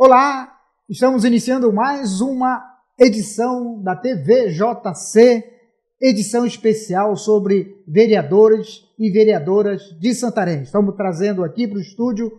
Olá, estamos iniciando mais uma edição da TVJC, edição especial sobre vereadores e vereadoras de Santarém. Estamos trazendo aqui para o estúdio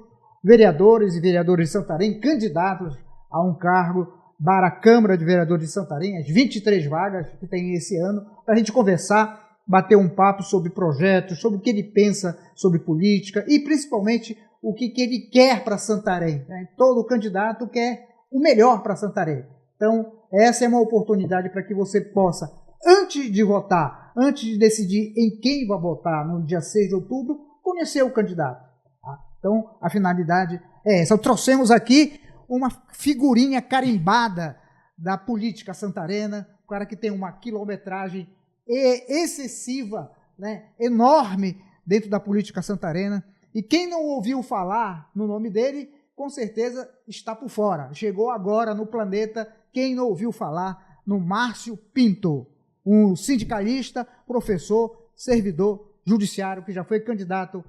vereadores e vereadoras de Santarém, candidatos a um cargo para a Câmara de Vereadores de Santarém, as 23 vagas que tem esse ano, para a gente conversar, bater um papo sobre projetos, sobre o que ele pensa sobre política e principalmente o que ele quer para Santarém. Todo candidato quer o melhor para Santarém. Então, essa é uma oportunidade para que você possa, antes de votar, antes de decidir em quem vai votar no dia 6 de outubro, conhecer o candidato. Tá? Então, a finalidade é essa. Trouxemos aqui uma figurinha carimbada da política santarena, um cara que tem uma quilometragem excessiva, né, enorme dentro da política santarena. E quem não ouviu falar no nome dele, com certeza está por fora. Chegou agora no planeta quem não ouviu falar no Márcio Pinto, um sindicalista, professor, servidor judiciário, que já foi candidato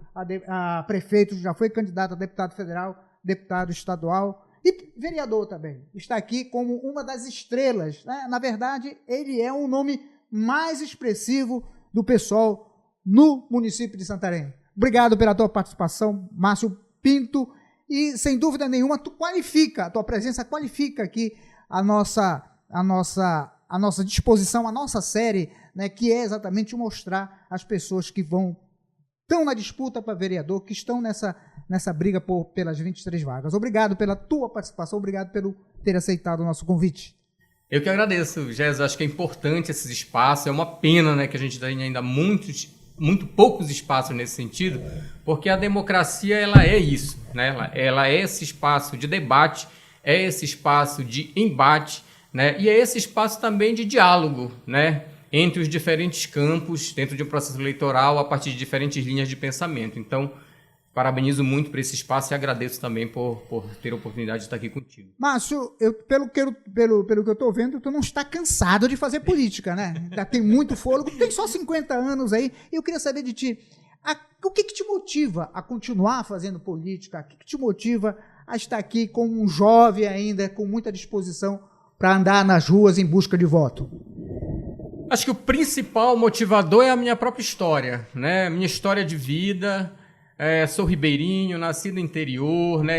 a prefeito, já foi candidato a deputado federal, deputado estadual e vereador também. Está aqui como uma das estrelas, né? Na verdade, ele é o nome mais expressivo do pessoal no município de Santarém. Obrigado pela tua participação, Márcio Pinto, e sem dúvida nenhuma a tua presença qualifica aqui a nossa disposição, a nossa série, né, que é exatamente mostrar as pessoas que estão na disputa para vereador, que estão nessa briga pelas 23 vagas. Obrigado pela tua participação, obrigado pelo ter aceitado o nosso convite. Eu que agradeço, Jéssica. Acho que é importante esses espaços. É uma pena, né, que a gente tem ainda muito poucos espaços nesse sentido, porque a democracia ela é isso, né? Ela é esse espaço de debate, é esse espaço de embate, né? E é esse espaço também de diálogo, né, entre os diferentes campos dentro de um processo eleitoral a partir de diferentes linhas de pensamento. Então, parabenizo muito por esse espaço e agradeço também por ter a oportunidade de estar aqui contigo. Márcio, pelo que eu estou vendo, tu não está cansado de fazer política, né? Já tem muito fôlego, tem só 50 anos aí. E eu queria saber de ti, o que te motiva a continuar fazendo política? O que te motiva a estar aqui como um jovem ainda, com muita disposição para andar nas ruas em busca de voto? Acho que o principal motivador é a minha própria história, né? Minha história de vida. Sou ribeirinho, nasci no interior, né?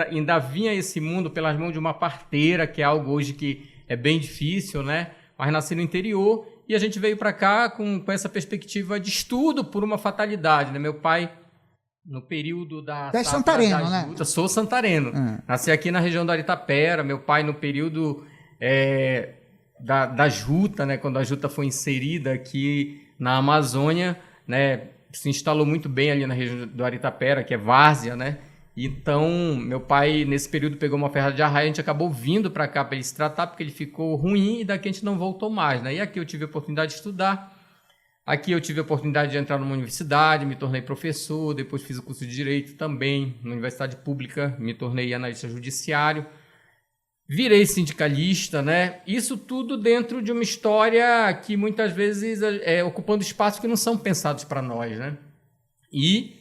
Ainda vim a esse mundo pelas mãos de uma parteira, que é algo hoje que é bem difícil, né? Mas nasci no interior e a gente veio para cá com essa perspectiva de estudo por uma fatalidade, né? Meu pai, no período da... É santareno, né? Sou santareno. Nasci aqui na região do Aritapera. Meu pai, no período da juta, né? Quando a juta foi inserida aqui na Amazônia, né? Se instalou muito bem ali na região do Aritapera, que é várzea, né? Então, meu pai, nesse período, pegou uma ferrada de arraia, a gente acabou vindo para cá para ele se tratar, porque ele ficou ruim e daqui a gente não voltou mais, né? E aqui eu tive a oportunidade de estudar, aqui eu tive a oportunidade de entrar numa universidade, me tornei professor, depois fiz o curso de Direito também, na Universidade Pública, me tornei analista judiciário, virei sindicalista, né? Isso tudo dentro de uma história que muitas vezes ocupando espaços que não são pensados para nós, né? E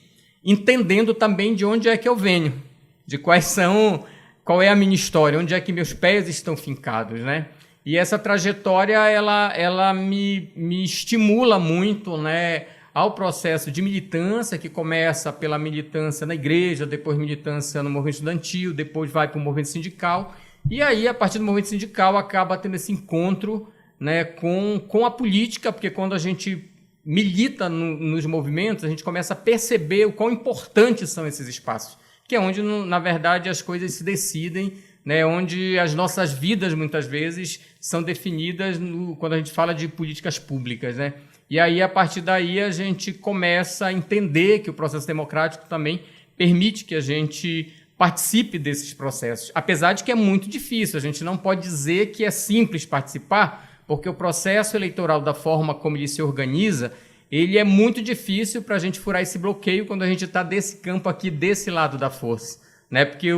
entendendo também de onde é que eu venho, de qual é a minha história, onde é que meus pés estão fincados, né? E essa trajetória, ela me estimula muito, né, ao processo de militância, que começa pela militância na igreja, depois militância no movimento estudantil, depois vai para o movimento sindical. E aí, a partir do movimento sindical, acaba tendo esse encontro, né, com a política, porque quando a gente milita nos movimentos, a gente começa a perceber o quão importantes são esses espaços, que é onde, na verdade, as coisas se decidem, né, onde as nossas vidas, muitas vezes, são definidas quando a gente fala de políticas públicas, né? E aí, a partir daí, a gente começa a entender que o processo democrático também permite que a gente participe desses processos, apesar de que é muito difícil. A gente não pode dizer que é simples participar, porque o processo eleitoral, da forma como ele se organiza, ele é muito difícil para a gente furar esse bloqueio quando a gente está desse campo aqui, desse lado da força, né? Porque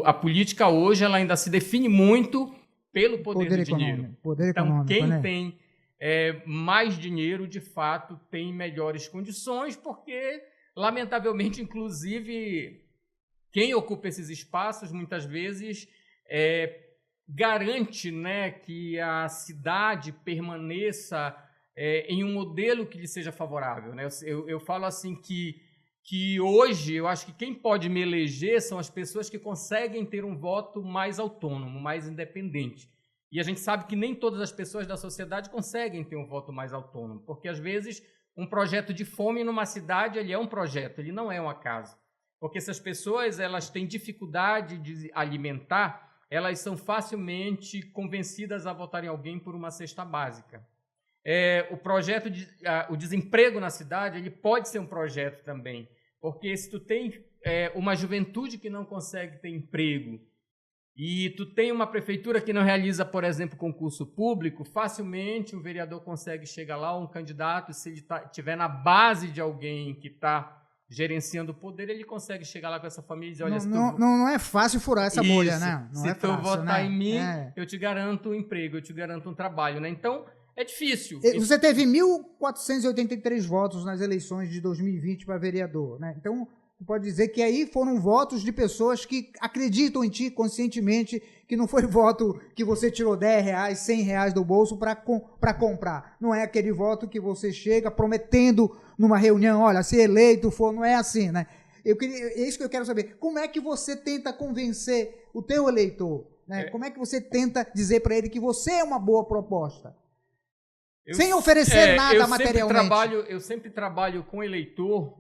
a política hoje ela ainda se define muito pelo poder do dinheiro. Então, quem tem mais dinheiro, de fato, tem melhores condições, porque, lamentavelmente, inclusive... quem ocupa esses espaços, muitas vezes, garante, né, que a cidade permaneça em um modelo que lhe seja favorável, né? Eu falo assim que hoje eu acho que quem pode me eleger são as pessoas que conseguem ter um voto mais autônomo, mais independente. E a gente sabe que nem todas as pessoas da sociedade conseguem ter um voto mais autônomo, porque às vezes um projeto de fome numa cidade, ele é um projeto, ele não é um acaso. Porque se as pessoas elas têm dificuldade de alimentar, elas são facilmente convencidas a votar em alguém por uma cesta básica. O desemprego na cidade, ele pode ser um projeto também, porque se tu tem uma juventude que não consegue ter emprego e tu tem uma prefeitura que não realiza, por exemplo, concurso público, facilmente o vereador consegue chegar lá, um candidato, se ele estiver na base de alguém que está gerenciando o poder, ele consegue chegar lá com essa família e dizer, olha... Não é fácil furar essa bolha, né? Não se tu votar em mim, eu te garanto um emprego, eu te garanto um trabalho, né? Então, é difícil. Você teve 1.483 votos nas eleições de 2020 para vereador, né? Então, você pode dizer que aí foram votos de pessoas que acreditam em ti conscientemente, que não foi voto que você tirou R$10, R$100 do bolso para comprar. Não é aquele voto que você chega prometendo numa reunião, olha, se eleito for, não é assim, né? É isso que eu quero saber. Como é que você tenta convencer o teu eleitor? Né? Como é que você tenta dizer para ele que você é uma boa proposta? Sem oferecer nada materialmente. Eu sempre trabalho com o eleitor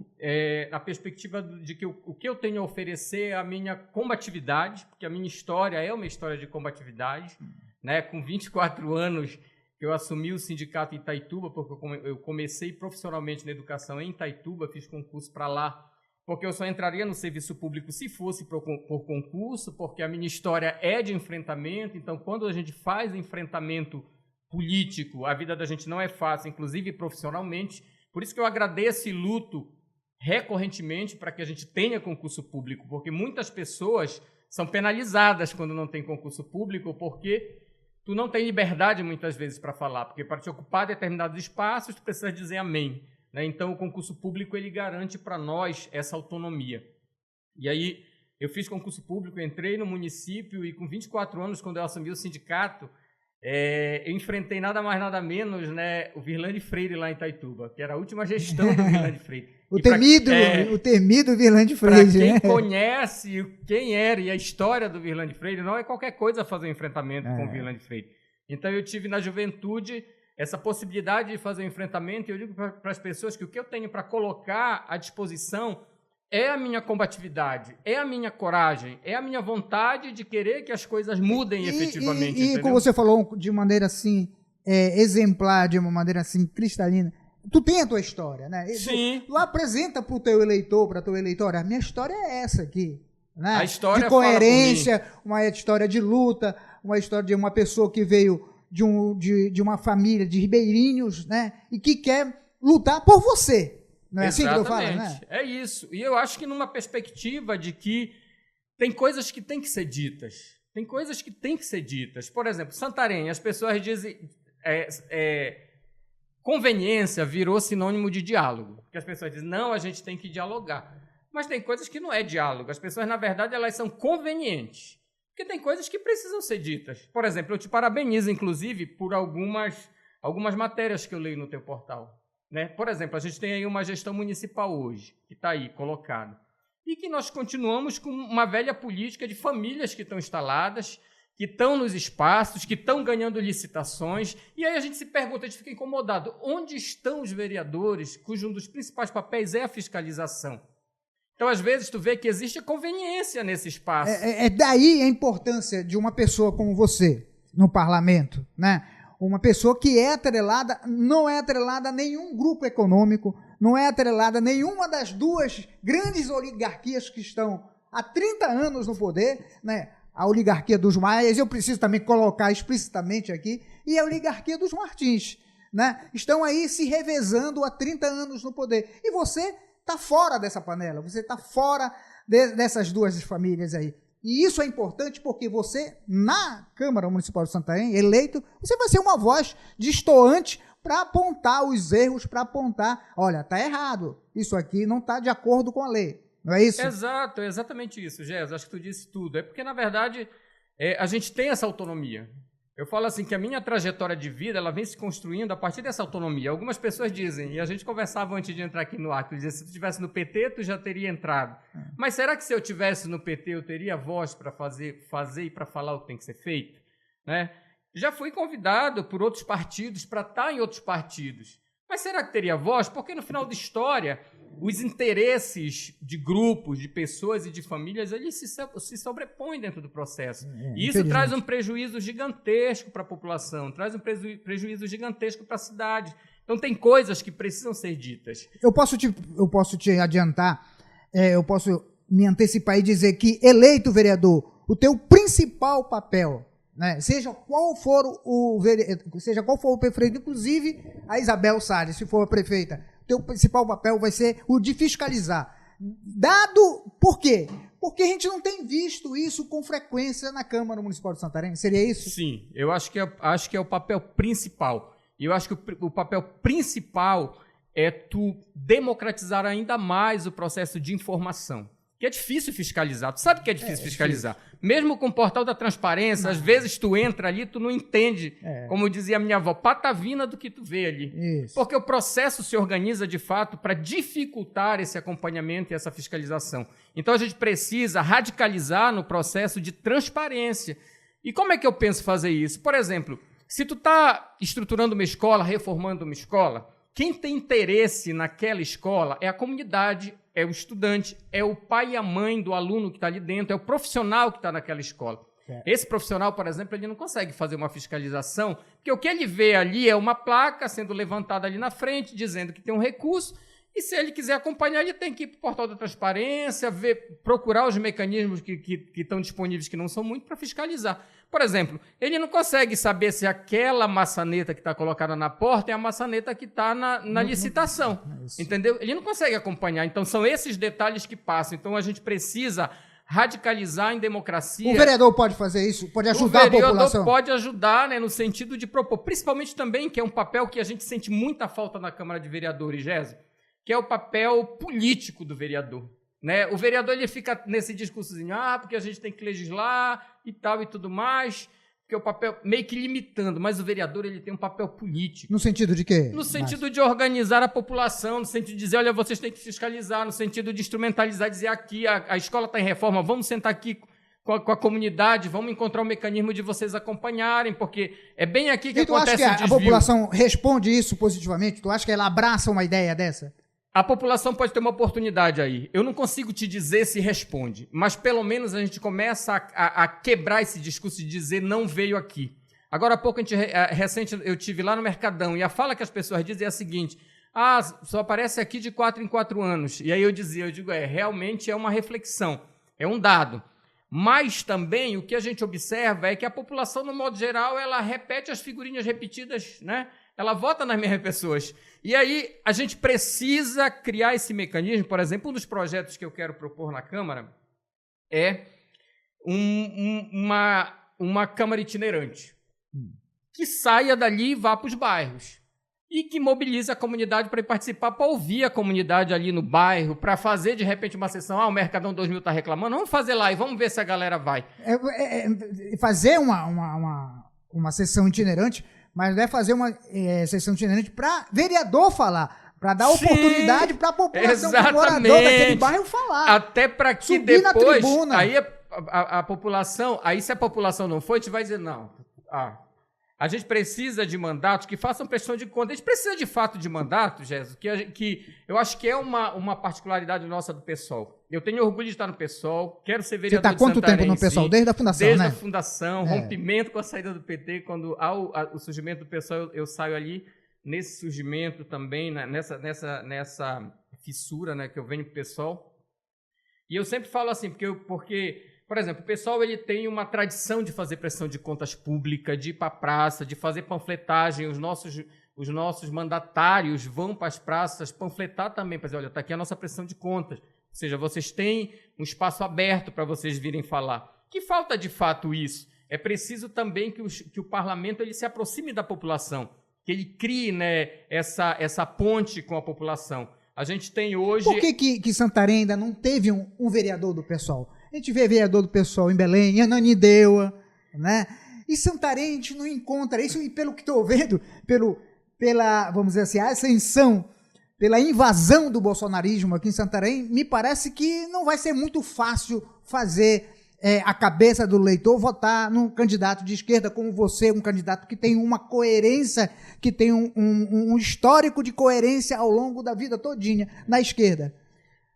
na perspectiva de que o que eu tenho a oferecer é a minha combatividade, porque a minha história é uma história de combatividade. Né? Com 24 anos, eu assumi o sindicato em Itaituba, porque eu comecei profissionalmente na educação em Itaituba, fiz concurso para lá, porque eu só entraria no serviço público se fosse por concurso, porque a minha história é de enfrentamento. Então, quando a gente faz enfrentamento político, a vida da gente não é fácil, inclusive profissionalmente. Por isso que eu agradeço e luto recorrentemente para que a gente tenha concurso público, porque muitas pessoas são penalizadas quando não tem concurso público, porque tu não tem liberdade muitas vezes para falar, porque para te ocupar determinados espaços tu precisa dizer amém, né? Então o concurso público ele garante para nós essa autonomia. E aí eu fiz concurso público, entrei no município e com 24 anos, quando eu assumi o sindicato, eu enfrentei nada mais, nada menos, né, o Virlande Freire lá em Itaituba, que era a última gestão do Virlande Freire. o temido Virlande Freire. Para quem conhece quem era e a história do Virlande Freire, não é qualquer coisa fazer um enfrentamento com o Virlande Freire. Então eu tive na juventude essa possibilidade de fazer um enfrentamento e eu digo para as pessoas que o que eu tenho para colocar à disposição é a minha combatividade, é a minha coragem, é a minha vontade de querer que as coisas mudem efetivamente. E como você falou de maneira assim, exemplar, de uma maneira assim, cristalina, tu tem a tua história, né? Sim. Tu apresenta para o teu eleitor, para a tua eleitora, a minha história é essa aqui. Né? A história de coerência, uma história de luta, uma história de uma pessoa que veio de uma família de ribeirinhos, né? E que quer lutar por você. Não é assim que eu falo, né? É isso. E eu acho que numa perspectiva de que tem coisas que têm que ser ditas. Tem coisas que têm que ser ditas. Por exemplo, Santarém, as pessoas dizem... conveniência virou sinônimo de diálogo. Porque as pessoas dizem, não, a gente tem que dialogar. Mas tem coisas que não é diálogo. As pessoas, na verdade, elas são convenientes. Porque tem coisas que precisam ser ditas. Por exemplo, eu te parabenizo, inclusive, por algumas matérias que eu leio no teu portal. Né? Por exemplo, a gente tem aí uma gestão municipal hoje, que está aí colocado, e que nós continuamos com uma velha política de famílias que estão instaladas, que estão nos espaços, que estão ganhando licitações, e aí a gente se pergunta, a gente fica incomodado, onde estão os vereadores, cujo um dos principais papéis é a fiscalização? Então, às vezes, tu vê que existe conveniência nesse espaço. Daí a importância de uma pessoa como você no parlamento, né? Uma pessoa que não é atrelada a nenhum grupo econômico, não é atrelada a nenhuma das duas grandes oligarquias que estão há 30 anos no poder, né? A oligarquia dos Maias, eu preciso também colocar explicitamente aqui, e a oligarquia dos Martins, né? Estão aí se revezando há 30 anos no poder. E você está fora dessa panela, você está fora dessas duas famílias aí. E isso é importante porque você, na Câmara Municipal de Santarém, eleito, você vai ser uma voz destoante para apontar os erros, para apontar, olha, está errado, isso aqui não está de acordo com a lei. não é isso? Exato, é exatamente isso, Gés. Acho que tu disse tudo. É porque, na verdade, a gente tem essa autonomia. Eu falo assim que a minha trajetória de vida ela vem se construindo a partir dessa autonomia. Algumas pessoas dizem, e a gente conversava antes de entrar aqui no ar, que dizia, se tu estivesse no PT, tu já teria entrado. Mas será que se eu estivesse no PT, eu teria voz para fazer e para falar o que tem que ser feito? Né? Já fui convidado por outros partidos para estar em outros partidos. Mas será que teria voz? Porque no final da história, os interesses de grupos, de pessoas e de famílias, eles se sobrepõem dentro do processo. E isso traz um prejuízo gigantesco para a população, traz um prejuízo gigantesco para a cidade. Então tem coisas que precisam ser ditas. Eu posso te adiantar, eu posso me antecipar e dizer que, eleito vereador, o teu principal papel, né, seja qual for o prefeito, inclusive a Isabel Salles, se for a prefeita, o teu principal papel vai ser o de fiscalizar. Por quê? Porque a gente não tem visto isso com frequência na Câmara Municipal de Santarém. Seria isso? Sim, eu acho que é o papel principal. E eu acho que o papel principal é tu democratizar ainda mais o processo de informação. Que é difícil fiscalizar. Tu sabe que é difícil fiscalizar. Mesmo com o portal da transparência, às vezes tu entra ali, tu não entende, como dizia a minha avó, patavina do que tu vê ali. Isso. Porque o processo se organiza, de fato, para dificultar esse acompanhamento e essa fiscalização. Então, a gente precisa radicalizar no processo de transparência. E como é que eu penso fazer isso? Por exemplo, se tu está estruturando uma escola, reformando uma escola, quem tem interesse naquela escola é a comunidade, é o estudante, é o pai e a mãe do aluno que está ali dentro, é o profissional que está naquela escola. Esse profissional, por exemplo, ele não consegue fazer uma fiscalização, porque o que ele vê ali é uma placa sendo levantada ali na frente, dizendo que tem um recurso, e se ele quiser acompanhar, ele tem que ir para o portal da transparência, procurar os mecanismos que estão disponíveis, que não são muito, para fiscalizar. Por exemplo, ele não consegue saber se aquela maçaneta que está colocada na porta é a maçaneta que está na licitação, entendeu? Ele não consegue acompanhar. Então, são esses detalhes que passam. Então, a gente precisa radicalizar em democracia. O vereador pode fazer isso? Pode ajudar a população? O vereador pode ajudar, né, no sentido de propor. Principalmente também, que é um papel que a gente sente muita falta na Câmara de Vereadores, Gésio, que é o papel político do vereador. Né? O vereador ele fica nesse discursozinho, porque a gente tem que legislar e tal e tudo mais, porque o papel meio que limitando, mas o vereador ele tem um papel político. No sentido de quê? No sentido de organizar a população, no sentido de dizer, olha, vocês têm que fiscalizar, no sentido de instrumentalizar, dizer aqui, a escola está em reforma, vamos sentar aqui com a comunidade, vamos encontrar um mecanismo de vocês acompanharem, porque é bem aqui que acontece o desvio. Tu acha que a população responde isso positivamente? Tu acha que ela abraça uma ideia dessa? A população pode ter uma oportunidade aí. Eu não consigo te dizer se responde, mas pelo menos a gente começa a quebrar esse discurso de dizer não veio aqui. Agora há pouco, recente, eu tive lá no Mercadão e a fala que as pessoas dizem é a seguinte, só aparece aqui de 4 em 4 anos. E aí eu digo, realmente é uma reflexão, é um dado. Mas também o que a gente observa é que a população, no modo geral, ela repete as figurinhas repetidas, né? Ela vota nas mesmas pessoas. E aí a gente precisa criar esse mecanismo. Por exemplo, um dos projetos que eu quero propor na Câmara é uma Câmara itinerante que saia dali e vá para os bairros e que mobilize a comunidade para ir participar, para ouvir a comunidade ali no bairro, para fazer, de repente, uma sessão. O Mercadão 2000 está reclamando, vamos fazer lá e vamos ver se a galera vai. Fazer uma sessão itinerante, mas deve fazer uma sessão itinerante para vereador falar, para dar oportunidade para a população, para o morador daquele bairro falar. Até para que subir depois, na tribuna. Aí a população, aí se a população não for, a gente vai dizer, não, a gente precisa de mandatos que façam prestação de conta. A gente precisa, de fato, de mandatos, Jesus, que eu acho que é uma particularidade nossa do PSOL. Eu tenho orgulho de estar no PSOL, quero ser vereador de Santarém. Você está quanto tempo no PSOL? Desde a fundação, Desde a fundação, rompimento com a saída do PT. Quando há o surgimento do PSOL, eu saio ali nesse surgimento também, nessa fissura, né, que eu venho para o PSOL. E eu sempre falo assim, porque por exemplo, o PSOL ele tem uma tradição de fazer prestação de contas pública, de ir para a praça, de fazer panfletagem. Os nossos mandatários vão para as praças panfletar também, para dizer, olha, está aqui a nossa prestação de contas. Ou seja, vocês têm um espaço aberto para vocês virem falar. Que falta, de fato, isso? É preciso também que o parlamento ele se aproxime da população, que ele crie, né, essa ponte com a população. A gente tem hoje... Por que Santarém ainda não teve um vereador do PSOL? A gente vê vereador do PSOL em Belém, em Ananindeua, né? E Santarém a gente não encontra isso, e pelo que estou vendo, pela, vamos dizer assim, ascensão, pela invasão do bolsonarismo aqui em Santarém, me parece que não vai ser muito fácil fazer a cabeça do eleitor votar num candidato de esquerda como você, um candidato que tem uma coerência, que tem um histórico de coerência ao longo da vida todinha na esquerda.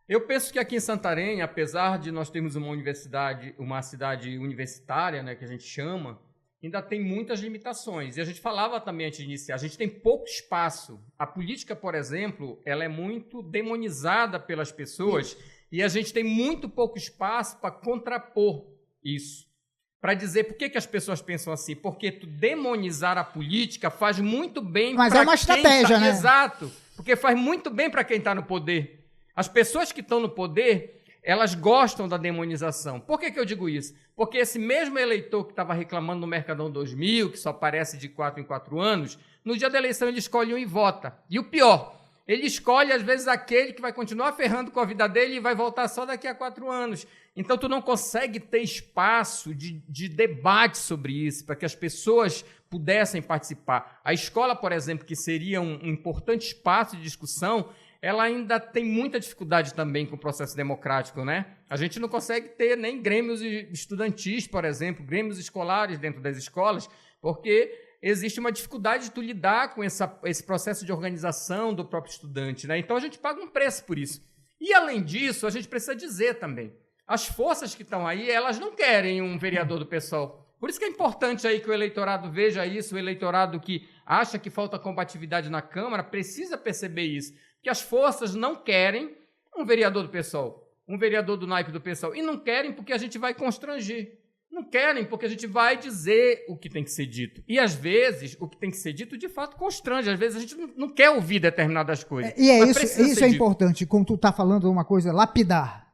Eu penso que aqui em Santarém, apesar de nós termos uma universidade, uma cidade universitária, né, que a gente chama, ainda tem muitas limitações. E a gente falava também antes de iniciar, a gente tem pouco espaço. A política, por exemplo, ela é muito demonizada pelas pessoas e a gente tem muito pouco espaço para contrapor isso. Para dizer por que as pessoas pensam assim. Porque tu demonizar a política faz muito bem para quem... Mas é uma estratégia, né? Exato. Porque faz muito bem para quem está no poder. As pessoas que estão no poder, elas gostam da demonização. Por que eu digo isso? Porque esse mesmo eleitor que estava reclamando no Mercadão 2000, que só aparece de 4 em 4 anos, no dia da eleição ele escolhe um e vota. E o pior, ele escolhe às vezes aquele que vai continuar ferrando com a vida dele e vai voltar só daqui a 4 anos. Então tu não consegue ter espaço de debate sobre isso, para que as pessoas pudessem participar. A escola, por exemplo, que seria um importante espaço de discussão, ela ainda tem muita dificuldade também com o processo democrático, né? A gente não consegue ter nem grêmios estudantis, por exemplo, grêmios escolares dentro das escolas, porque existe uma dificuldade de tu lidar com esse processo de organização do próprio estudante, né? Então a gente paga um preço por isso. E, além disso, a gente precisa dizer também, as forças que estão aí, elas não querem um vereador do PSOL. Por isso que é importante aí que o eleitorado veja isso, o eleitorado que acha que falta combatividade na Câmara precisa perceber isso. Que as forças não querem um vereador do PSOL, um vereador do naipe do PSOL. E não querem porque a gente vai constranger. Não querem porque a gente vai dizer o que tem que ser dito. E, às vezes, o que tem que ser dito, de fato, constrange. Às vezes, a gente não quer ouvir determinadas coisas. E isso é importante, como tu está falando uma coisa, lapidar.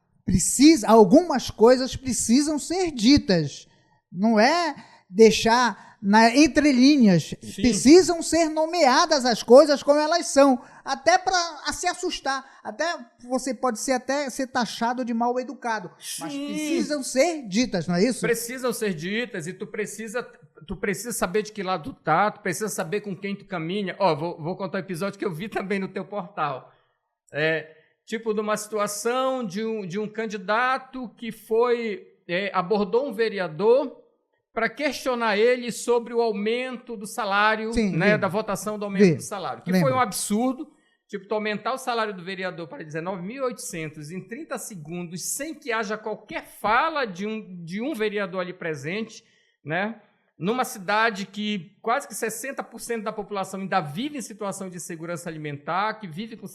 Algumas coisas precisam ser ditas. Não é deixar entre linhas. Sim. Precisam ser nomeadas as coisas como elas são. Até para se assustar. Até você pode ser taxado de mal educado. Sim. Mas precisam ser ditas, não é isso? Precisam ser ditas e tu precisa saber de que lado tu tá, tu precisa saber com quem tu caminha. Vou contar um episódio que eu vi também no teu portal. Tipo de uma situação de um candidato que abordou um vereador para questionar ele sobre o aumento do salário, sim, né, da votação do aumento do salário, que foi um absurdo, tipo, tu aumentar o salário do vereador para 19.800 em 30 segundos, sem que haja qualquer fala de um vereador ali presente, né, numa cidade que quase que 60% da população ainda vive em situação de insegurança alimentar, que vive com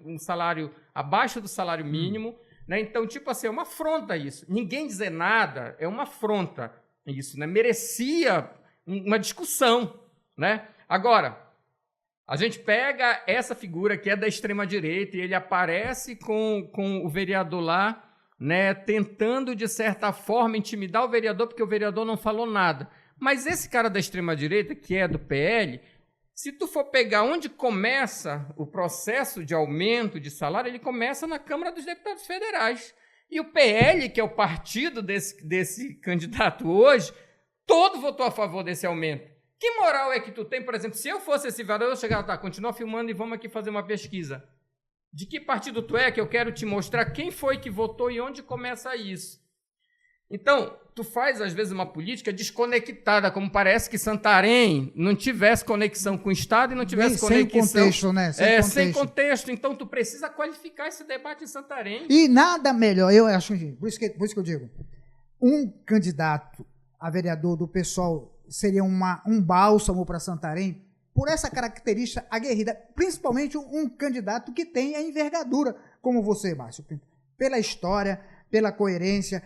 um salário abaixo do salário mínimo, né, então, tipo assim, é uma afronta isso. Ninguém dizer nada é uma afronta. Isso, né? Merecia uma discussão, né? Agora, a gente pega essa figura que é da extrema-direita e ele aparece com o vereador lá, né, tentando, de certa forma, intimidar o vereador, porque o vereador não falou nada. Mas esse cara da extrema-direita, que é do PL, se tu for pegar onde começa o processo de aumento de salário, ele começa na Câmara dos Deputados Federais. E o PL, que é o partido desse candidato hoje, todo votou a favor desse aumento. Que moral é que tu tem, por exemplo, se eu fosse esse vereador, eu chegava, continua filmando e vamos aqui fazer uma pesquisa. De que partido tu é, que eu quero te mostrar quem foi que votou e onde começa isso. Então, tu faz, às vezes, uma política desconectada, como parece que Santarém não tivesse conexão com o Estado e não tivesse conexão... Sem contexto, né? Sem contexto. Então, tu precisa qualificar esse debate em Santarém. E nada melhor, eu acho, por isso que eu digo, um candidato a vereador do PSOL seria um bálsamo para Santarém, por essa característica aguerrida, principalmente um candidato que tem a envergadura, como você, Márcio, pela história, pela coerência...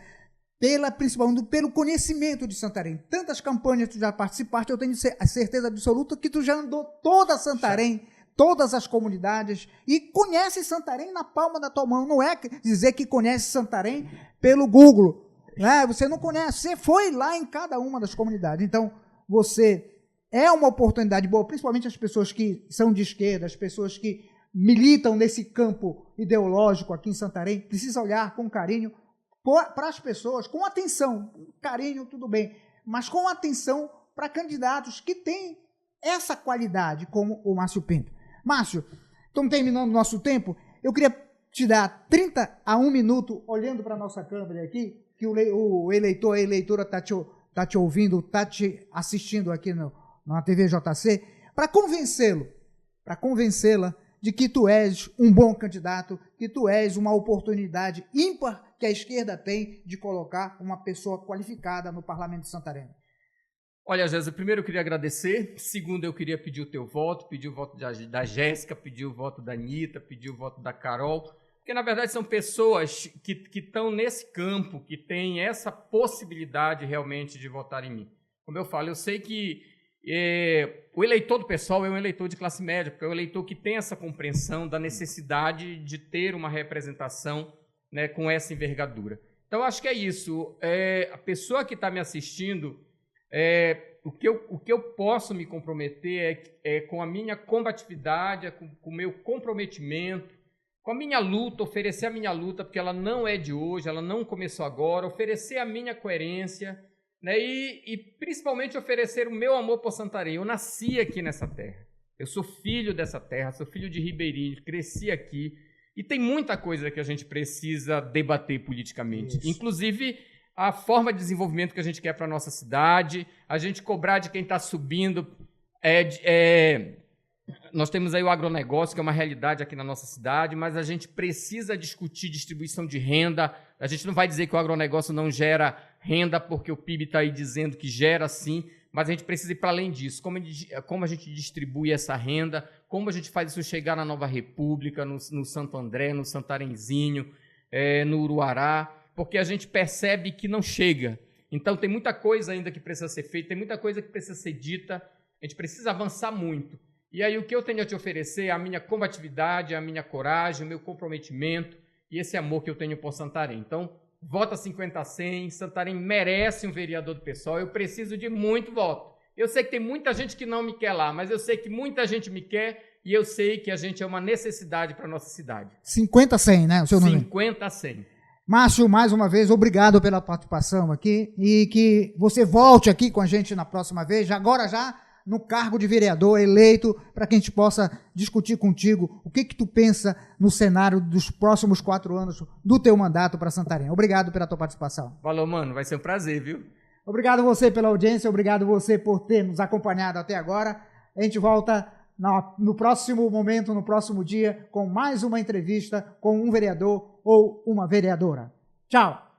principalmente pelo conhecimento de Santarém. Tantas campanhas tu já participaste, eu tenho a certeza absoluta que tu já andou toda Santarém, todas as comunidades, e conhece Santarém na palma da tua mão. Não é dizer que conhece Santarém pelo Google. Né? Você não conhece, você foi lá em cada uma das comunidades. Então, você é uma oportunidade boa, principalmente as pessoas que são de esquerda, as pessoas que militam nesse campo ideológico aqui em Santarém, precisa olhar com carinho para as pessoas, com atenção, carinho tudo bem, mas com atenção para candidatos que têm essa qualidade, como o Márcio Pinto. Márcio, estamos terminando o nosso tempo, eu queria te dar 30 a 1 minuto, olhando para a nossa câmera aqui, que o eleitor, a eleitora está te ouvindo, está te assistindo aqui na TV JC, para convencê-la de que tu és um bom candidato, que tu és uma oportunidade ímpar que a esquerda tem de colocar uma pessoa qualificada no Parlamento de Santarém. Olha, Jéssica, primeiro eu queria agradecer, segundo eu queria pedir o teu voto, pedir o voto da Jéssica, pedir o voto da Anitta, pedir o voto da Carol, porque na verdade são pessoas que estão nesse campo, que têm essa possibilidade realmente de votar em mim. Como eu falo, eu sei que o eleitor do PSOL é um eleitor de classe média, porque é um eleitor que tem essa compreensão da necessidade de ter uma representação, né, com essa envergadura. Então, acho que é isso. A pessoa que está me assistindo, o que eu posso me comprometer é com a minha combatividade, com o meu comprometimento, com a minha luta, oferecer a minha luta, porque ela não é de hoje, ela não começou agora, oferecer a minha coerência, né, e principalmente oferecer o meu amor por Santarém. Eu nasci aqui nessa terra, eu sou filho dessa terra, sou filho de ribeirinho, cresci aqui, e tem muita coisa que a gente precisa debater politicamente, isso. Inclusive a forma de desenvolvimento que a gente quer para a nossa cidade, a gente cobrar de quem está subindo. Nós temos aí o agronegócio, que é uma realidade aqui na nossa cidade, mas a gente precisa discutir distribuição de renda. A gente não vai dizer que o agronegócio não gera renda, porque o PIB está aí dizendo que gera sim, mas a gente precisa ir para além disso. Como a gente distribui essa renda, como a gente faz isso chegar na Nova República, no Santo André, no Santarenzinho, no Uruará, porque a gente percebe que não chega. Então, tem muita coisa ainda que precisa ser feita, tem muita coisa que precisa ser dita, a gente precisa avançar muito. E aí o que eu tenho a te oferecer é a minha combatividade, a minha coragem, o meu comprometimento e esse amor que eu tenho por Santarém. Então, vota 50-100, Santarém merece um vereador do PSOL, eu preciso de muito voto. Eu sei que tem muita gente que não me quer lá, mas eu sei que muita gente me quer e eu sei que a gente é uma necessidade para a nossa cidade. 50-100, né? O seu nome? 50-100. Márcio, mais uma vez, obrigado pela participação aqui e que você volte aqui com a gente na próxima vez, agora já no cargo de vereador eleito, para que a gente possa discutir contigo o que tu pensa no cenário dos próximos 4 anos do teu mandato para Santarém. Obrigado pela tua participação. Falou, mano, vai ser um prazer, viu? Obrigado você pela audiência, obrigado você por ter nos acompanhado até agora. A gente volta no próximo momento, no próximo dia, com mais uma entrevista com um vereador ou uma vereadora. Tchau!